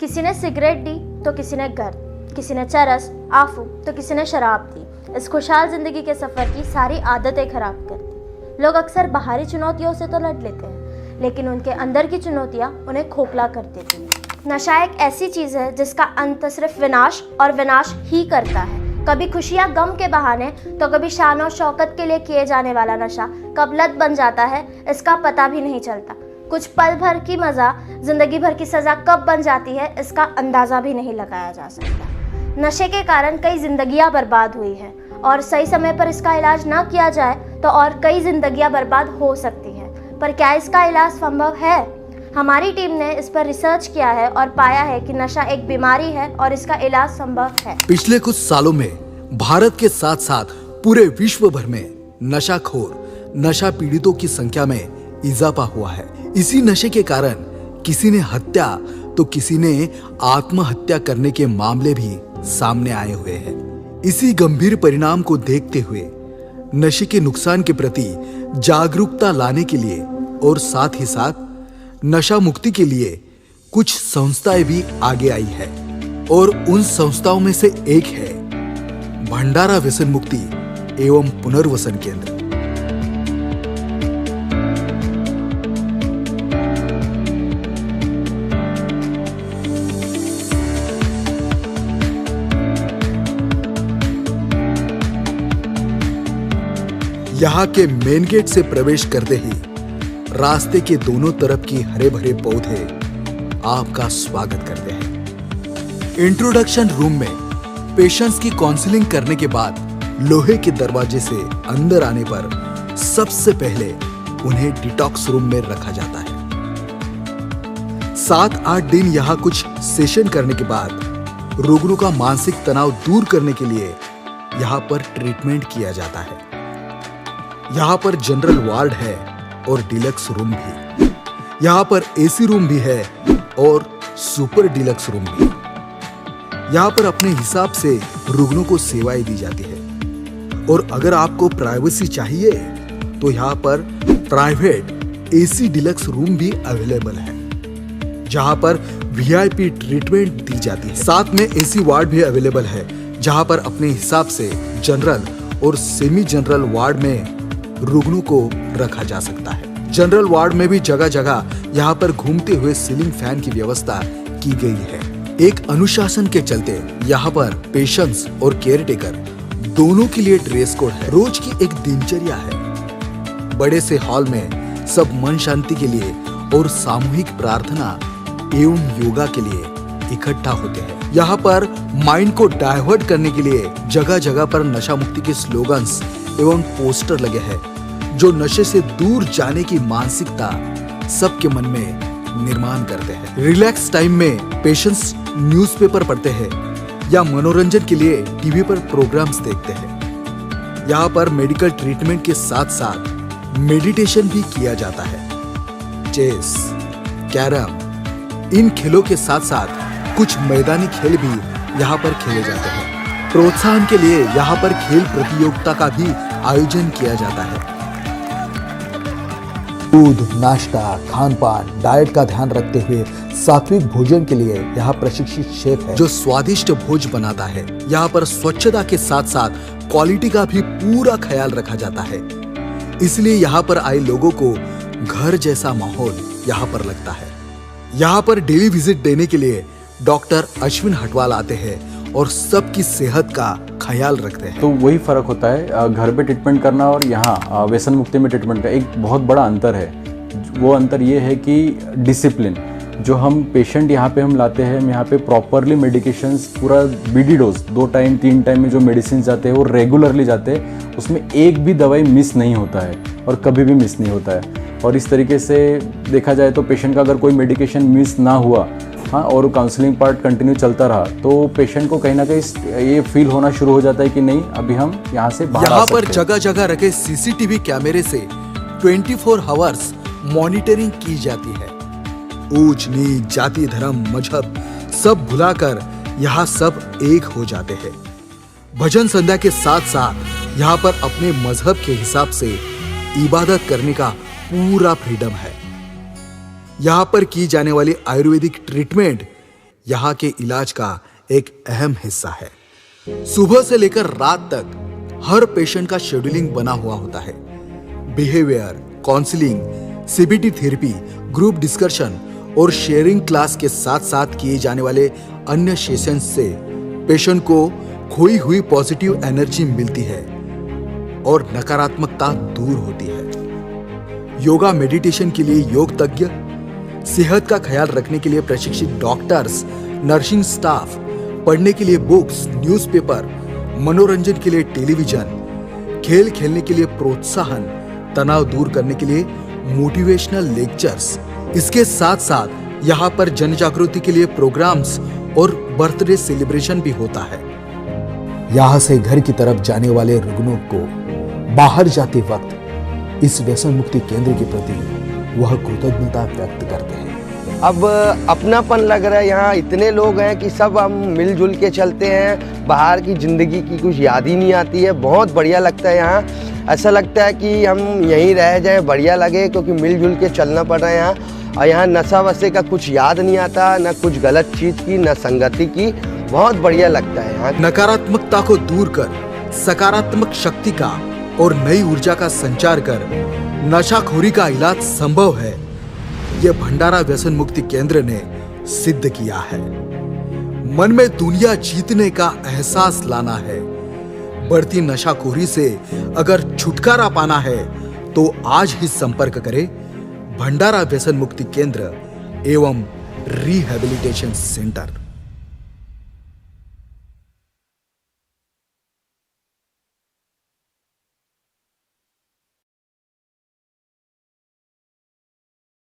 किसी ने सिगरेट दी तो किसी ने गर्द, किसी ने चरस, आफू तो किसी ने शराब दी। इस खुशहाल जिंदगी के सफ़र की सारी आदतें खराब कर दी। लोग अक्सर बाहरी चुनौतियों से तो लड़ लेते हैं, लेकिन उनके अंदर की चुनौतियाँ उन्हें खोखला कर देती हैं। नशा एक ऐसी चीज़ है जिसका अंत सिर्फ विनाश और विनाश ही करता है। कभी खुशियाँ गम के बहाने तो कभी शान और शौकत के लिए किए जाने वाला नशा कब लत बन जाता है इसका पता भी नहीं चलता। कुछ पल भर की मज़ा जिंदगी भर की सज़ा कब बन जाती है इसका अंदाज़ा भी नहीं लगाया जा सकता। नशे के कारण कई जिंदगियां बर्बाद हुई हैं और सही समय पर इसका इलाज ना किया जाए तो और कई जिंदगियां बर्बाद हो सकती हैं। पर क्या इसका इलाज संभव है? हमारी टीम ने इस पर रिसर्च किया है और पाया है कि नशा एक बीमारी है और इसका इलाज संभव है। पिछले कुछ सालों में भारत के साथ साथ पूरे विश्व भर में नशाखोर, नशा पीड़ितों की संख्या में इजाफा हुआ है। इसी नशे के कारण किसी ने हत्या तो किसी ने आत्महत्या करने के मामले भी सामने आए हुए हैं। इसी गंभीर परिणाम को देखते हुए नशे के नुकसान के प्रति जागरूकता लाने के लिए और साथ ही साथ नशा मुक्ति के लिए कुछ संस्थाएं भी आगे आई है और उन संस्थाओं में से एक है भंडारा व्यसन मुक्ति एवं पुनर्वसन केंद्र। यहाँ के मेन गेट से प्रवेश करते ही रास्ते के दोनों तरफ की हरे भरे पौधे आपका स्वागत करते हैं। इंट्रोडक्शन रूम में पेशेंट्स की काउंसलिंग करने के बाद लोहे के दरवाजे से अंदर आने पर सबसे पहले उन्हें डिटॉक्स रूम में रखा जाता है। 7-8 दिन यहाँ कुछ सेशन करने के बाद रोगियों का मानसिक तनाव दूर करने के लिए यहाँ पर ट्रीटमेंट किया जाता है। यहाँ पर जनरल वार्ड है और डिलक्स रूम भी। यहाँ पर एसी रूम भी है और सुपर डिलक्स रूम भी। यहाँ पर अपने हिसाब से रुग्णों को सेवाएं दी जाती है और अगर आपको प्राइवेसी चाहिए तो यहाँ पर प्राइवेट एसी डिलक्स रूम भी अवेलेबल है जहाँ पर वीआईपी ट्रीटमेंट दी जाती है। साथ में एसी वार्ड भी अवेलेबल है जहाँ पर अपने हिसाब से जनरल और सेमी जनरल वार्ड में रुग्णों को रखा जा सकता है। जनरल वार्ड में भी जगह जगह यहाँ पर घूमते हुए सीलिंग फैन की व्यवस्था की गई है। एक अनुशासन के चलते यहाँ पर पेशेंट्स और केयर टेकर दोनों के लिए ड्रेस कोड है। रोज की एक दिनचर्या है। बड़े से हॉल में सब मन शांति के लिए और सामूहिक प्रार्थना एवं योगा के लिए इकट्ठा होते हैं। यहाँ पर माइंड को डाइवर्ट करने के लिए जगह जगह पर नशा मुक्ति के स्लोगन्स एवं पोस्टर लगे हैं जो नशे से दूर जाने की मानसिकता सबके मन में निर्माण करते हैं। रिलैक्स टाइम में पेशेंट्स न्यूज़पेपर पढ़ते हैं या मनोरंजन के लिए टीवी पर प्रोग्राम्स देखते हैं। यहाँ पर मेडिकल ट्रीटमेंट के साथ साथ मेडिटेशन भी किया जाता है। चेस, कैरम, इन खेलों के साथ साथ कुछ मैदानी खेल भी यहाँ पर खेले जाते हैं। प्रोत्साहन के लिए यहाँ पर खेल प्रतियोगिता का भी आयोजन किया जाता है। दूध, नाश्ता, खान पान, डाइट का ध्यान रखते हुए सात्विक भोजन के लिए यहाँ प्रशिक्षित शेफ है जो स्वादिष्ट भोज बनाता है। यहाँ पर स्वच्छता के साथ साथ क्वालिटी का भी पूरा ख्याल रखा जाता है, इसलिए यहाँ पर आए लोगों को घर जैसा माहौल यहाँ पर लगता है। यहाँ पर डेली विजिट देने के लिए डॉक्टर अश्विन हटवाल आते हैं और सबकी सेहत का ख्याल रखते हैं। तो वही फर्क होता है घर पे ट्रीटमेंट करना और यहाँ व्यसन मुक्ति में ट्रीटमेंट का एक बहुत बड़ा अंतर है। वो अंतर ये है कि डिसिप्लिन जो हम पेशेंट यहाँ पे हम लाते हैं, हम यहाँ पे प्रॉपरली मेडिकेशंस पूरा बीडी डोज 2 टाइम 3 टाइम में जो मेडिसिन जाते हैं वो रेगुलरली जाते हैं। उसमें एक भी दवाई मिस नहीं होता है और कभी भी मिस नहीं होता है। और इस तरीके से देखा जाए तो पेशेंट का अगर कोई मेडिकेशन मिस ना हुआ, हाँ, और काउंसलिंग पार्ट कंटिन्यू चलता रहा तो पेशेंट को कहीं ना कहीं ये फील होना शुरू हो जाता है कि नहीं अभी हम यहाँ से बाहर यहाँ पर जगह जगह रखे सीसीटीवी कैमरे से 24 आवर्स मॉनिटरिंग की जाती है। ऊंच नीच, जाति, धर्म, मजहब सब भुलाकर यहाँ सब एक हो जाते हैं। भजन संध्या के साथ साथ यहाँ पर अपने मजहब के हिसाब से इबादत करने का पूरा फ्रीडम है। यहाँ पर की जाने वाली आयुर्वेदिक ट्रीटमेंट यहाँ के इलाज का एक अहम हिस्सा है। सुबह से लेकर रात तक हर पेशेंट का शेड्यूलिंग बना हुआ होता है। Behaviour, counselling, CBT therapy, group discussion और शेयरिंग क्लास के साथ साथ किए जाने वाले अन्य सेशंस से पेशेंट को खोई हुई पॉजिटिव एनर्जी मिलती है और नकारात्मकता दूर होती है। योगा मेडिटेशन के लिए योग तज्ञ, सेहत का ख्याल रखने के लिए प्रशिक्षित डॉक्टर्स, नर्सिंग स्टाफ, पढ़ने के लिए बुक्स, न्यूज़पेपर, मनोरंजन के लिए टेलीविजन, खेल खेलने के लिए प्रोत्साहन, तनाव दूर करने के लिए मोटिवेशनल लेक्चर्स। इसके साथ साथ यहाँ पर जन जागृति के लिए प्रोग्राम्स और बर्थडे सेलिब्रेशन भी होता है। यहाँ से घर की तरफ जाने वाले रुग्णों को बाहर जाते वक्त इस व्यसन मुक्ति केंद्र के प्रति वह कृतज्ञता व्यक्त करते हैं। अब अपनापन लग रहा है, यहाँ इतने लोग हैं कि सब हम मिलजुल के चलते हैं, बाहर की ज़िंदगी की कुछ याद ही नहीं आती है। बहुत बढ़िया लगता है यहाँ, ऐसा लगता है कि हम यहीं रह जाएं, बढ़िया लगे, क्योंकि मिलजुल के चलना पड़ रहा है यहाँ। और यहाँ नशा वशे का कुछ याद नहीं आता, न कुछ गलत चीज़ की, न संगति की। बहुत बढ़िया लगता है यहाँ। नकारात्मकता को दूर कर सकारात्मक शक्ति का और नई ऊर्जा का संचार कर नशाखोरी का इलाज संभव है, यह भंडारा व्यसन मुक्ति केंद्र ने सिद्ध किया है। मन में दुनिया जीतने का एहसास लाना है। बढ़ती नशाखोरी से अगर छुटकारा पाना है तो आज ही संपर्क करें भंडारा व्यसन मुक्ति केंद्र एवं रिहैबिलिटेशन सेंटर।